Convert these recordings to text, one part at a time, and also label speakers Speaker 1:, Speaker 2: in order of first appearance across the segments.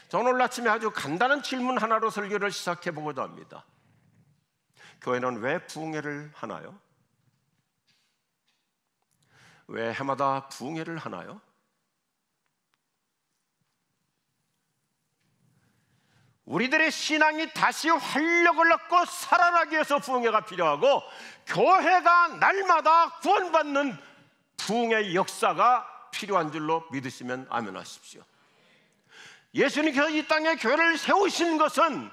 Speaker 1: 저는 오늘 아침에 아주 간단한 질문 하나로 설교를 시작해 보고자 합니다. 교회는 왜 부흥회를 하나요? 왜 해마다 부흥회를 하나요? 우리들의 신앙이 다시 활력을 얻고 살아나기 위해서 부흥회가 필요하고, 교회가 날마다 구원받는 부흥의 역사가 필요한 줄로 믿으시면 아멘하십시오. 예수님께서 이 땅에 교회를 세우신 것은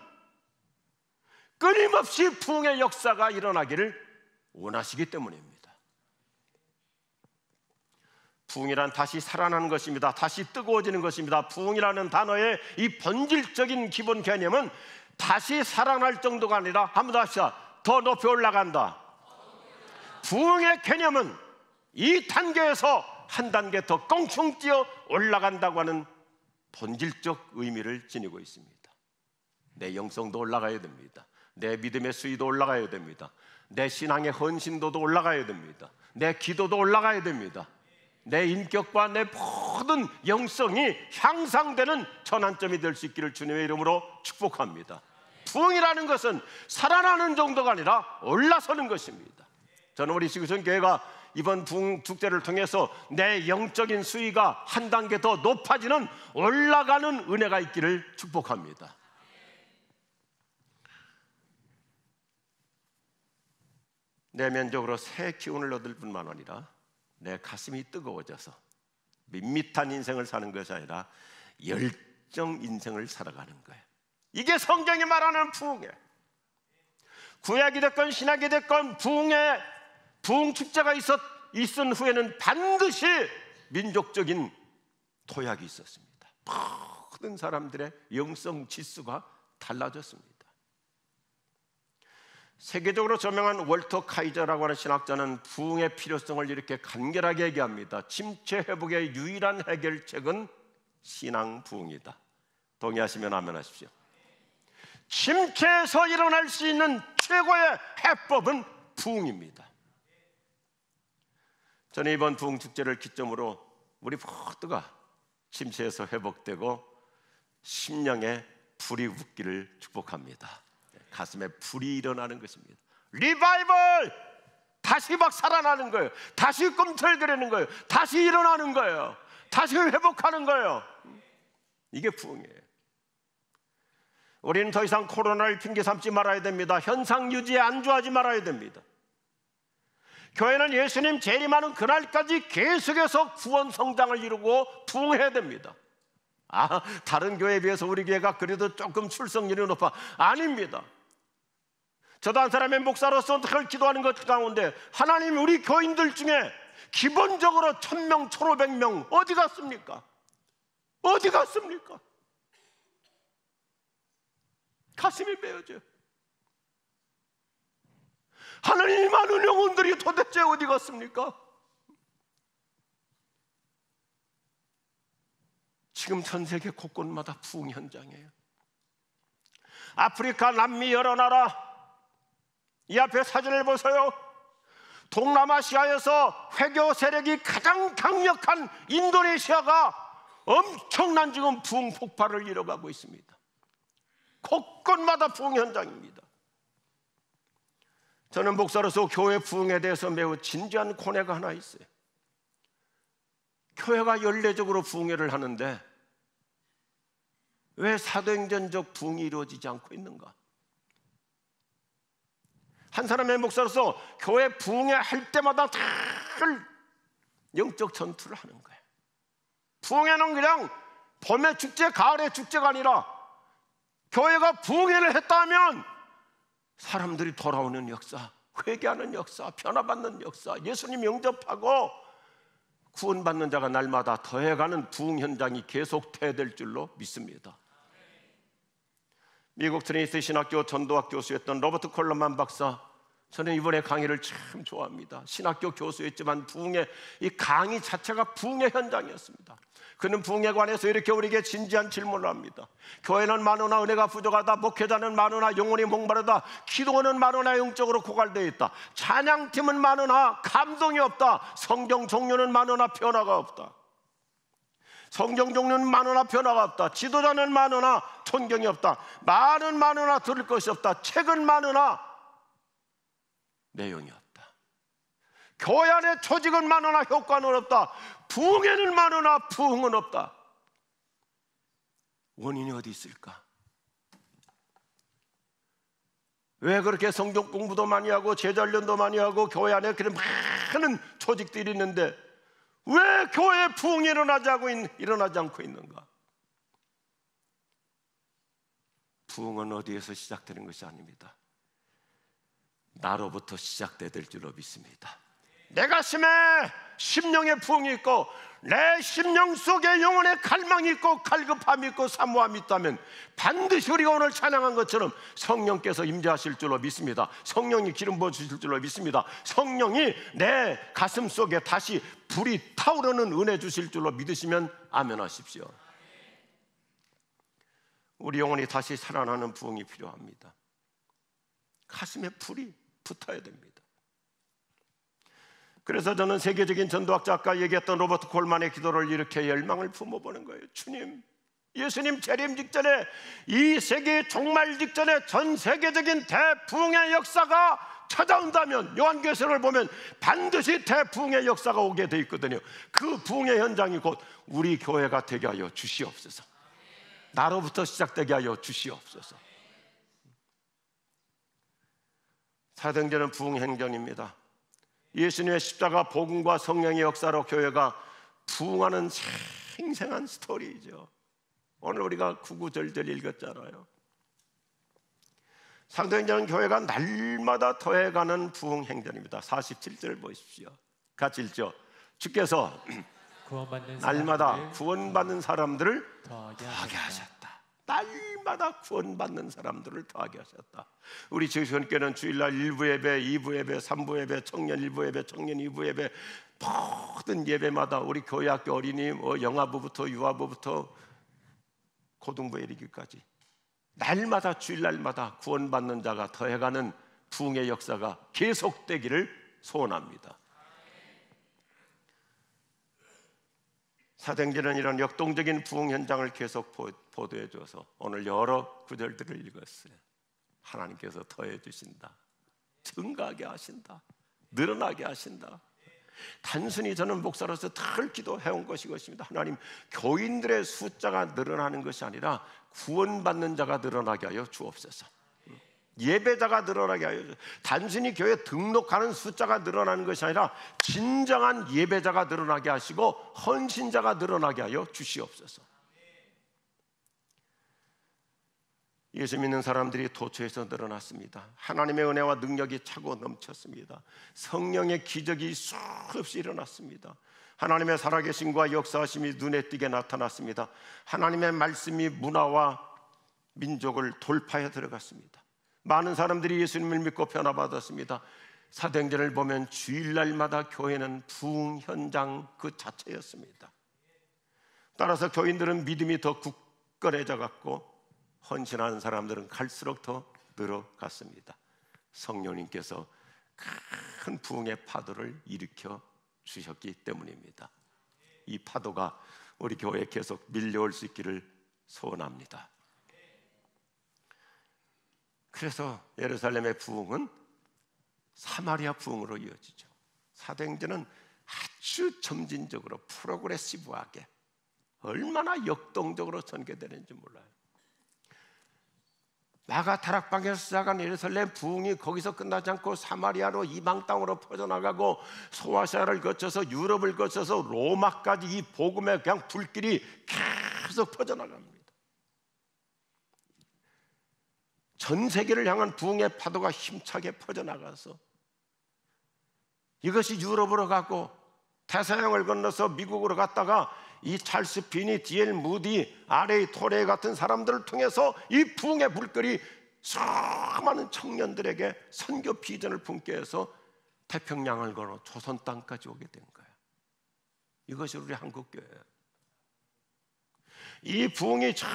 Speaker 1: 끊임없이 부흥의 역사가 일어나기를 원하시기 때문입니다. 부흥이란 다시 살아나는 것입니다. 다시 뜨거워지는 것입니다. 부흥이라는 단어의 이 본질적인 기본 개념은 다시 살아날 정도가 아니라, 한번 더 합시다. 더 높이 올라간다. 부흥의 개념은 이 단계에서 한 단계 더 껑충 뛰어 올라간다고 하는 본질적 의미를 지니고 있습니다. 내 영성도 올라가야 됩니다. 내 믿음의 수위도 올라가야 됩니다. 내 신앙의 헌신도도 올라가야 됩니다. 내 기도도 올라가야 됩니다. 내 인격과 내 모든 영성이 향상되는 전환점이 될 수 있기를 주님의 이름으로 축복합니다. 부흥이라는 것은 살아나는 정도가 아니라 올라서는 것입니다. 저는 우리 지구촌 교회가 이번 부흥 축제를 통해서 내 영적인 수위가 한 단계 더 높아지는, 올라가는 은혜가 있기를 축복합니다. 내면적으로 새 기운을 얻을 뿐만 아니라 내 가슴이 뜨거워져서 밋밋한 인생을 사는 것이 아니라 열정 인생을 살아가는 거예요. 이게 성경이 말하는 부흥이에요. 구약이 됐건 신약이 됐건 부흥 축제가 있은 후에는 반드시 민족적인 도약이 있었습니다. 모든 사람들의 영성 지수가 달라졌습니다. 세계적으로 저명한 월터 카이저라고 하는 신학자는 부흥의 필요성을 이렇게 간결하게 얘기합니다. 침체 회복의 유일한 해결책은 신앙 부흥이다. 동의하시면 아멘 하십시오. 침체에서 일어날 수 있는 최고의 해법은 부흥입니다. 저는 이번 부흥 축제를 기점으로 우리 모두가 침체에서 회복되고 심령에 불이 붙기를 축복합니다. 가슴에 불이 일어나는 것입니다. 리바이벌! 다시 막 살아나는 거예요. 다시 꿈틀거리는 거예요. 다시 일어나는 거예요. 다시 회복하는 거예요. 이게 부흥이에요. 우리는 더 이상 코로나를 핑계 삼지 말아야 됩니다. 현상 유지에 안주하지 말아야 됩니다. 교회는 예수님 재림하는 그날까지 계속해서 구원 성장을 이루고 부흥해야 됩니다. 다른 교회에 비해서 우리 교회가 그래도 조금 출석률이 높아. 아닙니다. 저도 한 사람의 목사로서 늘 기도하는 것 가운데, 하나님 우리 교인들 중에 기본적으로 1000명, 1500명 어디 갔습니까? 어디 갔습니까? 가슴이 메어져요. 하나님 많은 영혼들이 도대체 어디 갔습니까? 지금 전 세계 곳곳마다 부흥 현장이에요. 아프리카, 남미 여러 나라, 이 앞에 사진을 보세요. 동남아시아에서 회교 세력이 가장 강력한 인도네시아가 엄청난 지금 부흥 폭발을 이뤄가고 있습니다. 곳곳마다 부흥 현장입니다. 저는 목사로서 교회 부흥에 대해서 매우 진지한 고뇌가 하나 있어요. 교회가 연례적으로 부흥회를 하는데 왜 사도행전적 부흥이 이루어지지 않고 있는가? 한 사람의 목사로서 교회 부흥회 할 때마다 늘 영적 전투를 하는 거예요. 부흥회는 그냥 봄의 축제, 가을의 축제가 아니라 교회가 부흥회를 했다 하면 사람들이 돌아오는 역사, 회개하는 역사, 변화받는 역사, 예수님 영접하고 구원받는 자가 날마다 더해가는 부흥 현장이 계속돼야 될 줄로 믿습니다. 미국 트리니티 신학교 전도학 교수였던 로버트 콜럼만 박사, 저는 이번에 강의를 참 좋아합니다. 신학교 교수였지만 부흥의 이 강의 자체가 부흥의 현장이었습니다. 그는 부흥에 관해서 이렇게 우리에게 진지한 질문을 합니다. 교회는 많으나 은혜가 부족하다. 목회자는 많으나 영혼이 목마르다. 기도는 많으나 영적으로 고갈되어 있다. 찬양팀은 많으나 감동이 없다. 성경 종류는 많으나 변화가 없다. 성경 종류는 많으나 변화가 없다. 지도자는 많으나 존경이 없다. 말은 많으나 들을 것이 없다. 책은 많으나 내용이 없다. 교회 안에 조직은 많으나 효과는 없다. 부흥에는 많으나 부흥은 없다. 원인이 어디 있을까? 왜 그렇게 성경 공부도 많이 하고 제자훈련도 많이 하고 교회 안에 그런 많은 조직들이 있는데 왜 교회에 부흥이 일어나지 않고 있는가? 부흥은 어디에서 시작되는 것이 아닙니다. 나로부터 시작돼야 될 줄로 믿습니다. 내 가슴에 심령의 부흥이 있고 내 심령 속에 영혼의 갈망이 있고 갈급함이 있고 사모함이 있다면 반드시 우리가 오늘 찬양한 것처럼 성령께서 임재하실 줄로 믿습니다. 성령이 기름 부어주실 줄로 믿습니다. 성령이 내 가슴 속에 다시 불이 타오르는 은혜 주실 줄로 믿으시면 아멘 하십시오. 우리 영혼이 다시 살아나는 부흥이 필요합니다. 가슴에 불이 붙어야 됩니다. 그래서 저는 세계적인 전도학자 아까 얘기했던 로버트 콜만의 기도를 이렇게 열망을 품어보는 거예요. 주님, 예수님 재림 직전에 이 세계 종말 직전에 전 세계적인 대부흥의 역사가 찾아온다면 요한계시록을 보면 반드시 대부흥의 역사가 오게 돼 있거든요. 그 부흥의 현장이 곧 우리 교회가 되게 하여 주시옵소서. 나로부터 시작되게 하여 주시옵소서. 사도행전은 부흥 행전입니다. 예수님의 십자가 복음과 성령의 역사로 교회가 부흥하는 생생한 스토리죠. 오늘 우리가 구구절절 읽었잖아요. 사도행전은 교회가 날마다 더해가는 부흥 행전입니다. 47절 보십시오. 같이 읽죠. 주께서 날마다 구원받는 사람들을 더하게 하셨다. 날마다 구원받는 사람들을 더하게 하셨다. 우리 지구촌교회는 주일날 1부 예배, 2부 예배, 3부 예배, 청년 1부 예배, 청년 2부 예배, 모든 예배마다 우리 교회학교 어린이 영아부부터 유아부부터 고등부에 이르기까지 날마다 주일날마다 구원받는 자가 더해가는 부흥의 역사가 계속되기를 소원합니다. 사도행전은 이런 역동적인 부흥 현장을 계속 보도해 줘서 오늘 여러 구절들을 읽었어요. 하나님께서 더해 주신다, 증가하게 하신다, 늘어나게 하신다. 단순히 저는 목사로서 늘 기도해온 것이 것입니다. 하나님, 교인들의 숫자가 늘어나는 것이 아니라 구원받는 자가 늘어나게 하여 주옵소서. 예배자가 늘어나게 하여 주옵소서. 단순히 교회 등록하는 숫자가 늘어나는 것이 아니라 진정한 예배자가 늘어나게 하시고 헌신자가 늘어나게 하여 주시옵소서. 예수 믿는 사람들이 도처에서 늘어났습니다. 하나님의 은혜와 능력이 차고 넘쳤습니다. 성령의 기적이 수없이 일어났습니다. 하나님의 살아계심과 역사하심이 눈에 띄게 나타났습니다. 하나님의 말씀이 문화와 민족을 돌파해 들어갔습니다. 많은 사람들이 예수님을 믿고 변화받았습니다. 사도행전을 보면 주일날마다 교회는 부흥 현장 그 자체였습니다. 따라서 교인들은 믿음이 더 굳건해져 갔고 헌신하는 사람들은 갈수록 더 늘어갔습니다. 성령님께서 큰 부흥의 파도를 일으켜 주셨기 때문입니다. 이 파도가 우리 교회에 계속 밀려올 수 있기를 소원합니다. 그래서 예루살렘의 부흥은 사마리아 부흥으로 이어지죠. 사도행전은 아주 점진적으로 프로그레시브하게 얼마나 역동적으로 전개되는지 몰라요. 마가 다락방에서 시작한 예루살렘 부흥이 거기서 끝나지 않고 사마리아로 이방 땅으로 퍼져나가고 소아시아를 거쳐서 유럽을 거쳐서 로마까지 이 복음의 그냥 불길이 계속 퍼져나갑니다. 전 세계를 향한 부흥의 파도가 힘차게 퍼져나가서 이것이 유럽으로 가고 대서양을 건너서 미국으로 갔다가 이 찰스 피니, 디엘 무디, 아레이 토레 같은 사람들을 통해서 이 부흥의 불길이 수많은 청년들에게 선교 비전을 품게 해서 태평양을 건너 조선 땅까지 오게 된 거예요. 이것이 우리 한국교회예요. 이 부흥이 저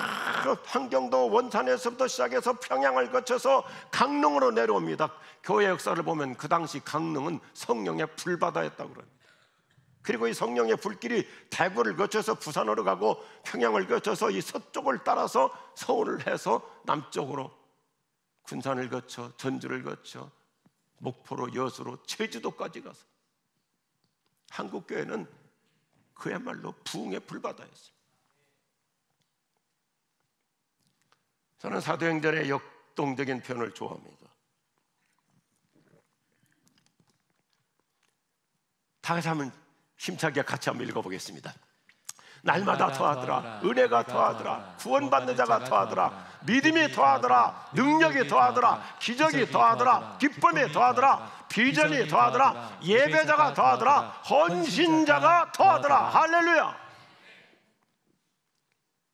Speaker 1: 환경도 원산에서부터 시작해서 평양을 거쳐서 강릉으로 내려옵니다. 교회 역사를 보면 그 당시 강릉은 성령의 불바다였다고 그럽니다. 그리고 이 성령의 불길이 대구를 거쳐서 부산으로 가고 평양을 거쳐서 이 서쪽을 따라서 서울을 해서 남쪽으로 군산을 거쳐 전주를 거쳐 목포로 여수로 제주도까지 가서 한국교회는 그야말로 부흥의 불바다였습니다. 저는 사도행전의 역동적인 표현을 좋아합니다. 다 같이 한번 힘차게 같이 한번 읽어보겠습니다. 날마다 더하더라, 은혜가 더하더라, 구원받는 자가 더하더라, 믿음이 더하더라, 능력이 더하더라, 기적이 더하더라, 기쁨이 더하더라, 비전이 더하더라, 예배자가 더하더라, 헌신자가 더하더라. 할렐루야.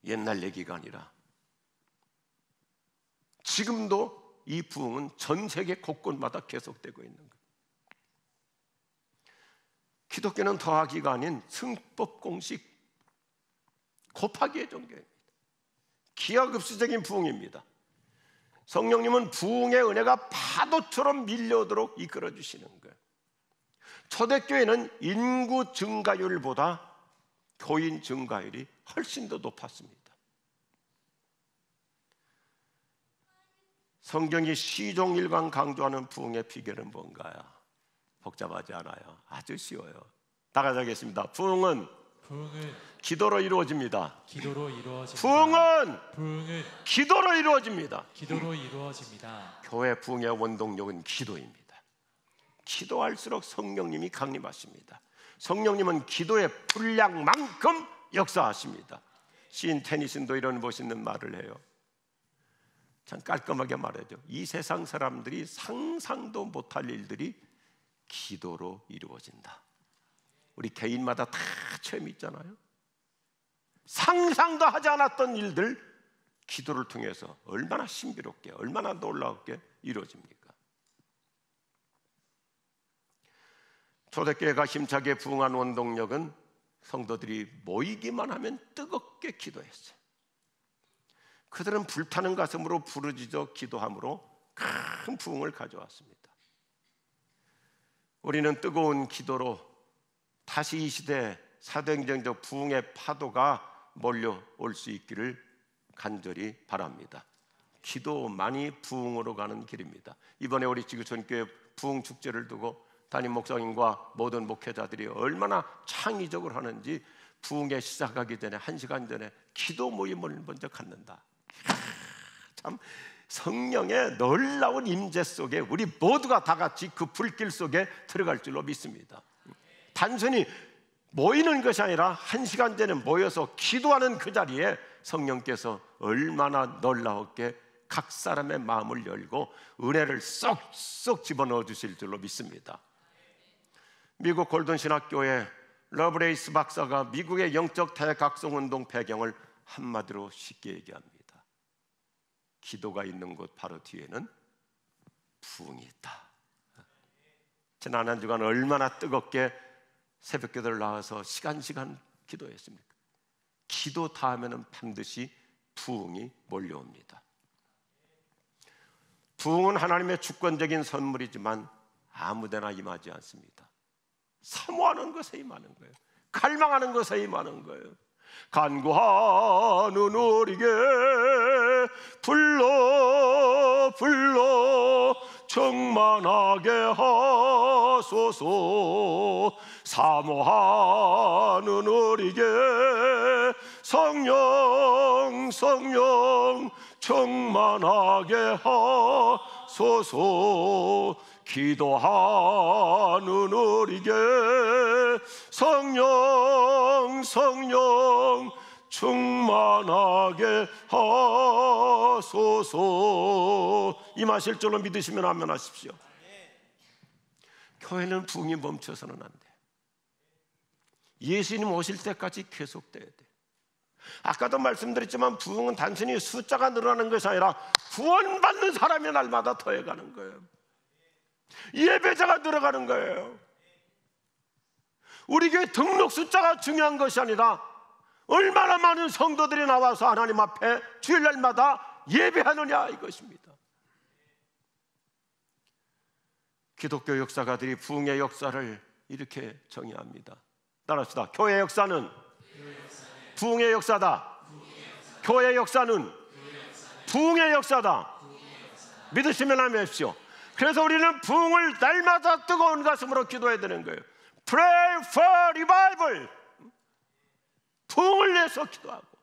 Speaker 1: 옛날 얘기가 아니라 지금도 이 부흥은 전 세계 곳곳마다 계속되고 있는 거예요. 기독교는 더하기가 아닌 승법 공식 곱하기의 종교입니다. 기하급수적인 부흥입니다. 성령님은 부흥의 은혜가 파도처럼 밀려오도록 이끌어 주시는 거예요. 초대교회는 인구 증가율보다 교인 증가율이 훨씬 더 높았습니다. 성경이 시종일관 강조하는 부흥의 비결은 뭔가요? 복잡하지 않아요. 아주 쉬워요. 다 같이 하겠습니다. 부흥은 기도로 이루어집니다.
Speaker 2: 기도로 이루어집니다.
Speaker 1: 부흥은 기도로 이루어집니다.
Speaker 2: 기도로 이루어집니다.
Speaker 1: 교회 부흥의 원동력은 기도입니다. 기도할수록 성령님이 강림하십니다. 성령님은 기도의 분량만큼 역사하십니다. 시인 테니슨도 이런 멋있는 말을 해요. 참 깔끔하게 말하죠. 이 세상 사람들이 상상도 못할 일들이 기도로 이루어진다. 우리 개인마다 다 체험이 있잖아요. 상상도 하지 않았던 일들 기도를 통해서 얼마나 신비롭게, 얼마나 놀랍게 이루어집니까? 초대교회가 힘차게 부흥한 원동력은 성도들이 모이기만 하면 뜨겁게 기도했어요. 그들은 불타는 가슴으로 부르짖어 기도함으로 큰 부흥을 가져왔습니다. 우리는 뜨거운 기도로 다시 이 시대 사도행전적 부흥의 파도가 몰려올 수 있기를 간절히 바랍니다. 기도만이 부흥으로 가는 길입니다. 이번에 우리 지구촌교회 부흥 축제를 두고 담임 목사님과 모든 목회자들이 얼마나 창의적으로 하는지 부흥에 시작하기 전에 1시간 전에 기도 모임을 먼저 갖는다. 참 성령의 놀라운 임재 속에 우리 모두가 다 같이 그 불길 속에 들어갈 줄로 믿습니다. 단순히 모이는 것이 아니라 1시간 전에 모여서 기도하는 그 자리에 성령께서 얼마나 놀라웠게 각 사람의 마음을 열고 은혜를 쏙쏙 집어넣어 주실 줄로 믿습니다. 미국 골든 신학교의 러브레이스 박사가 미국의 영적 대각성운동 배경을 한마디로 쉽게 얘기합니다. 기도가 있는 곳 바로 뒤에는 부흥이 있다. 지난 한 주간 얼마나 뜨겁게 새벽기도를 나와서 시간 기도했습니까? 기도 다음에는 반드시 부흥이 몰려옵니다. 부흥은 하나님의 주권적인 선물이지만 아무데나 임하지 않습니다. 사모하는 것에 임하는 거예요. 갈망하는 것에 임하는 거예요. 간구하는 우리에게 불러 충만하게 하소서. 사모하는 우리에게 성령 충만하게 하소서. 기도하는 우리에게 성령 충만하게 하소서. 임하실 줄로 믿으시면 아멘 하십시오. 교회는 부흥이 멈춰서는 안 돼. 예수님 오실 때까지 계속돼야 돼. 아까도 말씀드렸지만 부흥은 단순히 숫자가 늘어나는 것이 아니라 구원받는 사람이 날마다 더해가는 거예요. 예배자가 늘어가는 거예요. 우리 교회 등록 숫자가 중요한 것이 아니라 얼마나 많은 성도들이 나와서 하나님 앞에 주일날마다 예배하느냐 이것입니다. 기독교 역사가들이 부흥의 역사를 이렇게 정의합니다. 따라합시다. 교회 역사는 부흥의 역사다. 교회 역사는 부흥의 역사다. 믿으시면 아멘하십시오. 그래서 우리는 부흥을 날마다 뜨거운 가슴으로 기도해야 되는 거예요. Pray for revival. 부흥을 위해서 기도하고.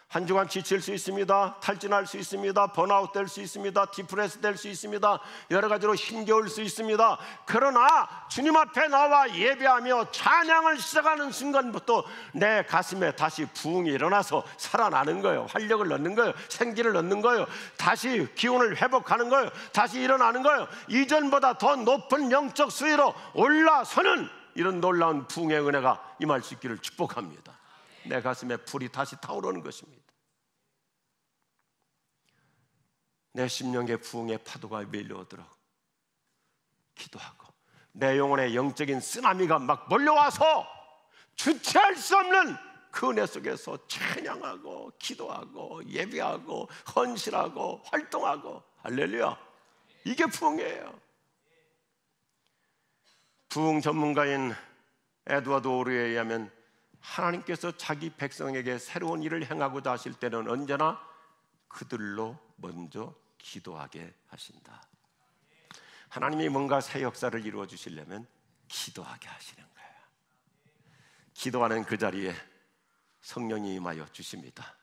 Speaker 1: 한 주간 지칠 수 있습니다. 탈진할 수 있습니다. 번아웃 될 수 있습니다. 디프레스 될 수 있습니다. 여러 가지로 힘겨울 수 있습니다. 그러나 주님 앞에 나와 예배하며 찬양을 시작하는 순간부터 내 가슴에 다시 부흥이 일어나서 살아나는 거예요. 활력을 얻는 거예요. 생기를 얻는 거예요. 다시 기운을 회복하는 거예요. 다시 일어나는 거예요. 이전보다 더 높은 영적 수위로 올라서는 이런 놀라운 부흥의 은혜가 임할 수 있기를 축복합니다. 내 가슴에 불이 다시 타오르는 것입니다. 내 심령의 부흥의 파도가 밀려오도록 기도하고, 내 영혼의 영적인 쓰나미가 막 몰려와서 주체할 수 없는 그 은혜 속에서 찬양하고 기도하고 예배하고 헌신하고 활동하고. 할렐루야. 이게 부흥이에요. 부흥 전문가인 에드워드 오르에 의하면 하나님께서 자기 백성에게 새로운 일을 행하고자 하실 때는 언제나 그들로 먼저 기도하게 하신다. 하나님이 뭔가 새 역사를 이루어 주시려면 기도하게 하시는 거예요. 기도하는 그 자리에 성령이 임하여 주십니다.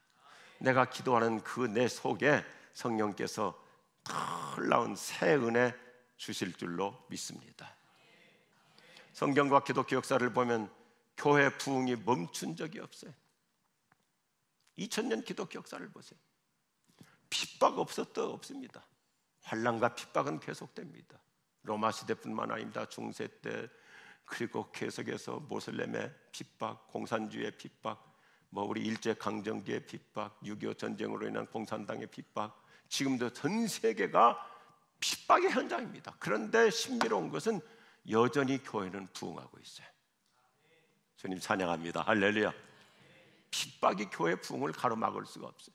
Speaker 1: 내가 기도하는 그 내 속에 성령께서 놀라운 새 은혜 주실 줄로 믿습니다. 성경과 기독교 역사를 보면 교회 부흥이 멈춘 적이 없어요. 2000년 기독교 역사를 보세요. 핍박 없습니다. 환난과 핍박은 계속됩니다. 로마 시대뿐만 아닙니다. 중세 때, 그리고 계속해서 모슬렘의 핍박, 공산주의의 핍박, 우리 일제강점기의 핍박, 6.25 전쟁으로 인한 공산당의 핍박, 지금도 전 세계가 핍박의 현장입니다. 그런데 신비로운 것은 여전히 교회는 부흥하고 있어요. 주님 찬양합니다. 할렐루야. 핍박이 교회 부흥을 가로막을 수가 없어요.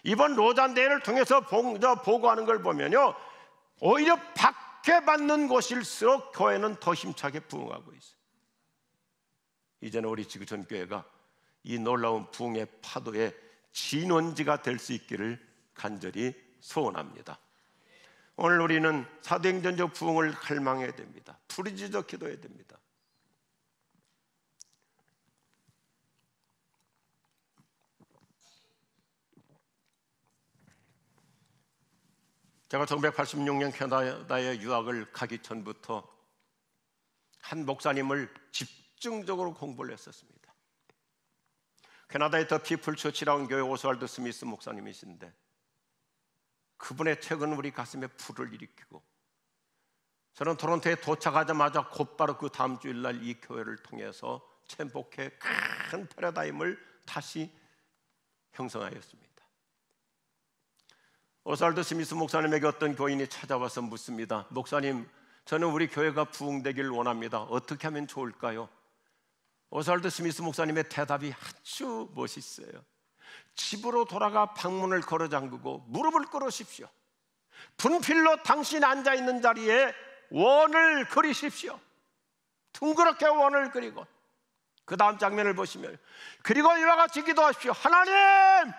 Speaker 1: 이번 로잔대회를 통해서 보고하는 걸 보면요, 오히려 박해받는 곳일수록 교회는 더 힘차게 부흥하고 있어요. 이제는 우리 지구촌 교회가 이 놀라운 부흥의 파도의 진원지가 될 수 있기를 간절히 소원합니다. 오늘 우리는 사도행전적 부흥을 갈망해야 됩니다. 부르짖어 기도해야 됩니다. 제가 1986년 캐나다에 유학을 가기 전부터 한 목사님을 집중적으로 공부를 했었습니다. 캐나다의 더 피플 처치라는 교회 오스왈드 스미스 목사님이신데, 그분의 책은 우리 가슴에 불을 일으키고, 저는 토론토에 도착하자마자 곧바로 그 다음 주일날 이 교회를 통해서 챔복해 큰 패러다임을 다시 형성하였습니다. 오스왈드 스미스 목사님에게 어떤 교인이 찾아와서 묻습니다. 목사님, 저는 우리 교회가 부흥되길 원합니다. 어떻게 하면 좋을까요? 오스왈드 스미스 목사님의 대답이 아주 멋있어요. 집으로 돌아가 방문을 걸어 잠그고 무릎을 꿇으십시오. 분필로 당신 앉아있는 자리에 원을 그리십시오. 둥그렇게 원을 그리고 그 다음 장면을 보시면, 그리고 이와 같이 기도하십시오. 하나님,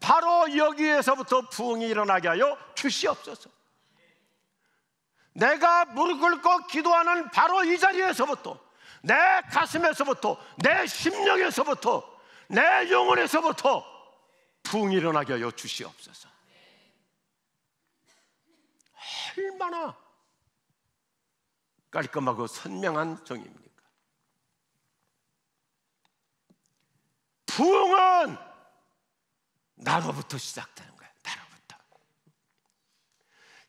Speaker 1: 바로 여기에서부터 부흥이 일어나게 하여 주시옵소서. 내가 무릎 꿇고 기도하는 바로 이 자리에서부터, 내 가슴에서부터, 내 심령에서부터, 내 영혼에서부터 부흥이 일어나게 하여 주시옵소서. 얼마나 깔끔하고 선명한 정의입니까? 부흥은 나로부터 시작되는 거예요. 나로부터.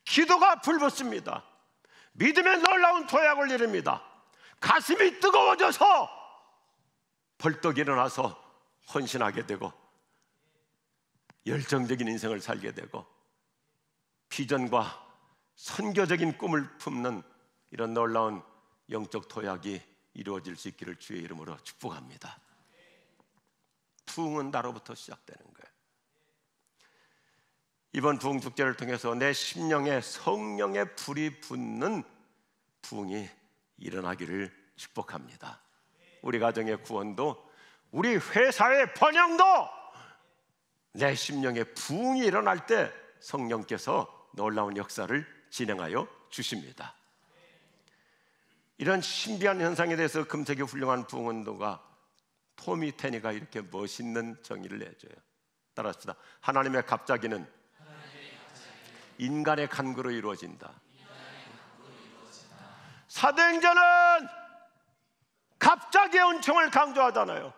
Speaker 1: 기도가 불붙습니다. 믿음의 놀라운 도약을 이룹니다. 가슴이 뜨거워져서 벌떡 일어나서 헌신하게 되고, 열정적인 인생을 살게 되고, 비전과 선교적인 꿈을 품는 이런 놀라운 영적 도약이 이루어질 수 있기를 주의 이름으로 축복합니다. 부흥은 나로부터 시작되는 거예요. 이번 부흥 축제를 통해서 내 심령에 성령의 불이 붙는 부흥이 일어나기를 축복합니다. 우리 가정의 구원도, 우리 회사의 번영도, 내 심령에 부흥이 일어날 때 성령께서 놀라운 역사를 진행하여 주십니다. 이런 신비한 현상에 대해서 금세기 훌륭한 부흥운동가 토미 테니가 이렇게 멋있는 정의를 내줘요. 따라합시다. 하나님의 갑자기는 인간의 간구로 이루어진다. 사도행전은 갑자기의 은총을 강조하잖아요.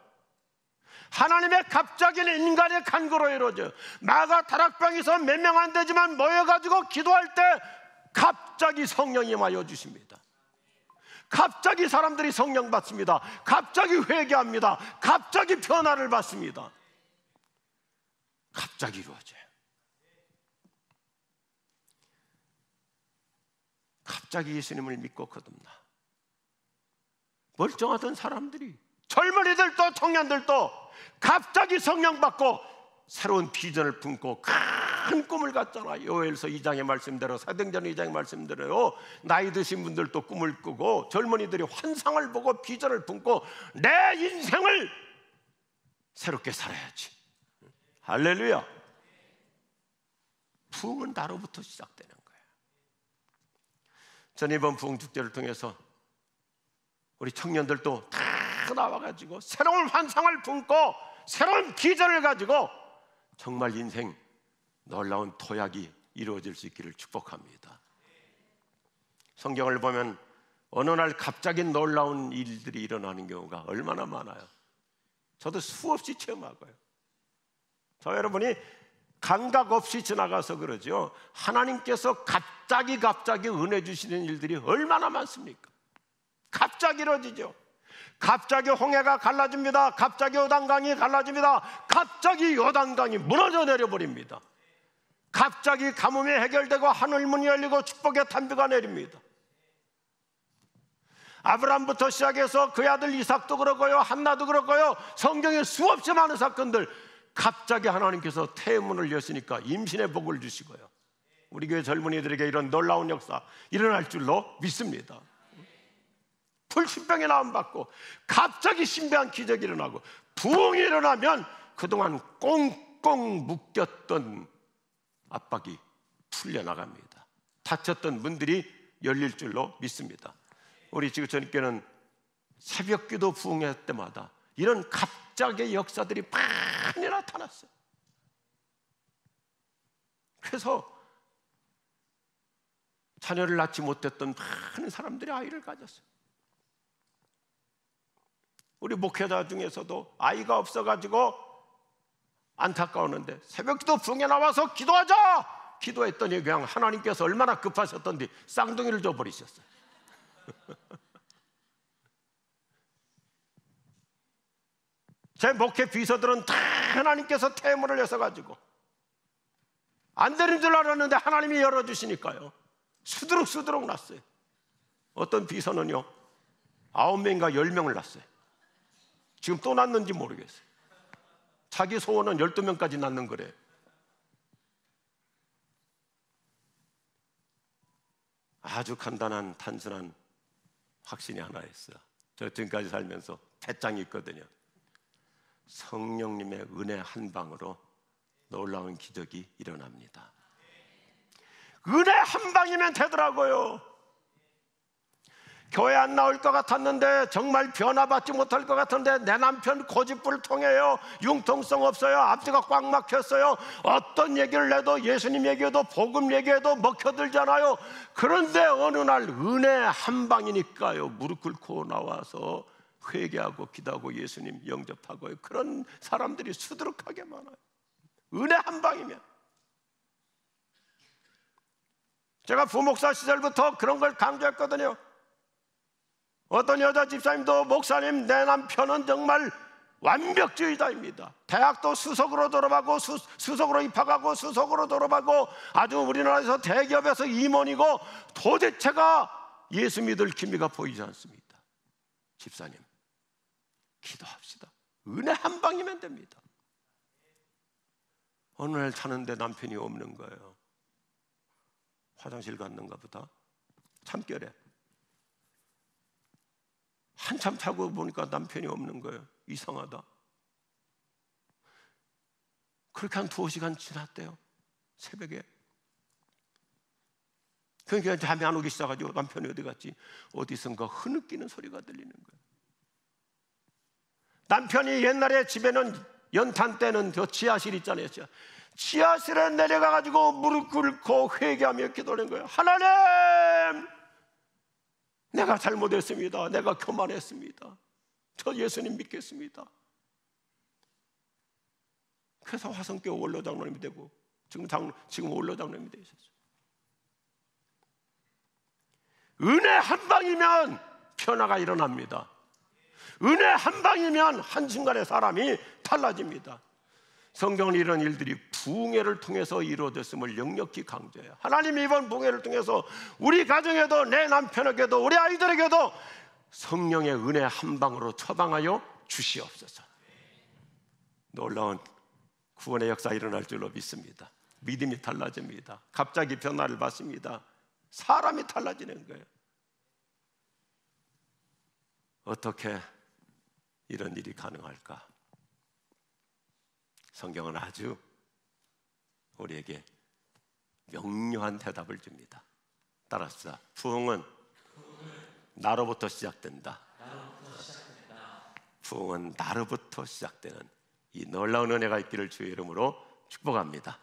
Speaker 1: 하나님의 갑자기는 인간의 간구로 이루어져요. 마가 다락방에서 몇 명 안 되지만 모여가지고 기도할 때 갑자기 성령이 임하여 주십니다. 갑자기 사람들이 성령 받습니다. 갑자기 회개합니다. 갑자기 변화를 받습니다. 갑자기 이루어져요. 갑자기 예수님을 믿고 거듭나. 멀쩡하던 사람들이, 젊은이들도 청년들도 갑자기 성령 받고 새로운 비전을 품고 큰 꿈을 갖잖아요. 요엘서 2장의 말씀대로, 사도행전 2장의 말씀대로 나이 드신 분들도 꿈을 꾸고 젊은이들이 환상을 보고 비전을 품고 내 인생을 새롭게 살아야지. 할렐루야. 부흥은 나로부터 시작되는 거예요. 저는 이번 부흥 축제를 통해서 우리 청년들도 다 나와가지고 새로운 환상을 품고 새로운 비전을 가지고 정말 인생 놀라운 도약이 이루어질 수 있기를 축복합니다. 성경을 보면 어느 날 갑자기 놀라운 일들이 일어나는 경우가 얼마나 많아요. 저도 수없이 체험하고요. 저 여러분이 감각 없이 지나가서 그러죠. 하나님께서 갑자기 은혜 주시는 일들이 얼마나 많습니까? 갑자기 이루어지죠. 갑자기 홍해가 갈라집니다. 갑자기 요단강이 갈라집니다. 갑자기 요단강이 무너져 내려버립니다. 갑자기 가뭄이 해결되고 하늘문이 열리고 축복의 탄비가 내립니다. 아브라함부터 시작해서 그의 아들 이삭도 그렇고요, 한나도 그렇고요, 성경에 수없이 많은 사건들, 갑자기 하나님께서 태문을 여시니까 임신의 복을 주시고요, 우리 교회 젊은이들에게 이런 놀라운 역사 일어날 줄로 믿습니다. 불신병에 나음받고 갑자기 신비한 기적이 일어나고, 부흥이 일어나면 그동안 꽁꽁 묶였던 압박이 풀려나갑니다. 닫혔던 문들이 열릴 줄로 믿습니다. 우리 지금 저녁에는 새벽기도 부흥회 때마다 이런 갑자기의 역사들이 많이 나타났어요. 그래서 자녀를 낳지 못했던 많은 사람들이 아이를 가졌어요. 우리 목회자 중에서도 아이가 없어가지고 안타까웠는데 새벽기도 부흥회 나와서 기도하자! 기도했더니 그냥 하나님께서 얼마나 급하셨던지 쌍둥이를 줘버리셨어요. 제 목회 비서들은 다 하나님께서 태문을 여셔가지고 안 되는 줄 알았는데 하나님이 열어주시니까요, 수두룩 났어요. 어떤 비서는요 9명인가 10명을 낳았어요. 지금 또 낳는지 모르겠어요. 자기 소원은 12명까지 낳는 거래. 아주 간단한 단순한 확신이 하나 있어요. 저 지금까지 살면서 배짱이 있거든요. 성령님의 은혜 한 방으로 놀라운 기적이 일어납니다. 은혜 한 방이면 되더라고요. 교회 안 나올 것 같았는데, 정말 변화받지 못할 것 같은데, 내 남편 고집불 통해요. 융통성 없어요. 앞뒤가 꽉 막혔어요. 어떤 얘기를 해도, 예수님 얘기해도, 복음 얘기해도 먹혀들잖아요. 그런데 어느 날 은혜 한 방이니까요, 무릎 꿇고 나와서 회개하고 기도하고 예수님 영접하고, 그런 사람들이 수두룩하게 많아요. 은혜 한 방이면. 제가 부목사 시절부터 그런 걸 강조했거든요. 어떤 여자 집사님도, 목사님, 내 남편은 정말 완벽주의자입니다. 대학도 수석으로 졸업하고 수석으로 입학하고 수석으로 졸업하고 아주 우리나라에서 대기업에서 임원이고 도대체가 예수 믿을 기미가 보이지 않습니다. 집사님, 기도합시다. 은혜 한 방이면 됩니다. 어느 날 자는데 남편이 없는 거예요. 화장실 갔는가 보다. 참결에 한참 자고 보니까 남편이 없는 거예요. 이상하다. 그렇게 한 2시간 지났대요. 새벽에. 그러니까 잠이 안 오기 시작하죠. 남편이 어디 갔지? 어디선가 흐느끼는 소리가 들리는 거예요. 남편이 옛날에 집에는 연탄 때는 저 지하실 있잖아요. 지하실에 내려가가지고 무릎 꿇고 회개하며 기도하는 거예요. 하나님, 내가 잘못했습니다. 내가 교만했습니다. 저 예수님 믿겠습니다. 그래서 화성교회 원로장로님이 되고 지금 원로장로님이 되셨어요. 은혜 한 방이면 변화가 일어납니다. 은혜 한 방이면 한순간에 사람이 달라집니다. 성경은 이런 일들이 부흥회를 통해서 이루어졌음을 역력히 강조해요. 하나님이 이번 부흥회를 통해서 우리 가정에도, 내 남편에게도, 우리 아이들에게도 성령의 은혜 한 방으로 처방하여 주시옵소서. 놀라운 구원의 역사 일어날 줄로 믿습니다. 믿음이 달라집니다. 갑자기 변화를 받습니다. 사람이 달라지는 거예요. 어떻게 이런 일이 가능할까? 성경은 아주 우리에게 명료한 대답을 줍니다. 따라합시다. 부흥은 나로부터 시작된다. 부흥은 나로부터 시작되는 이 놀라운 은혜가 있기를 주의 이름으로 축복합니다.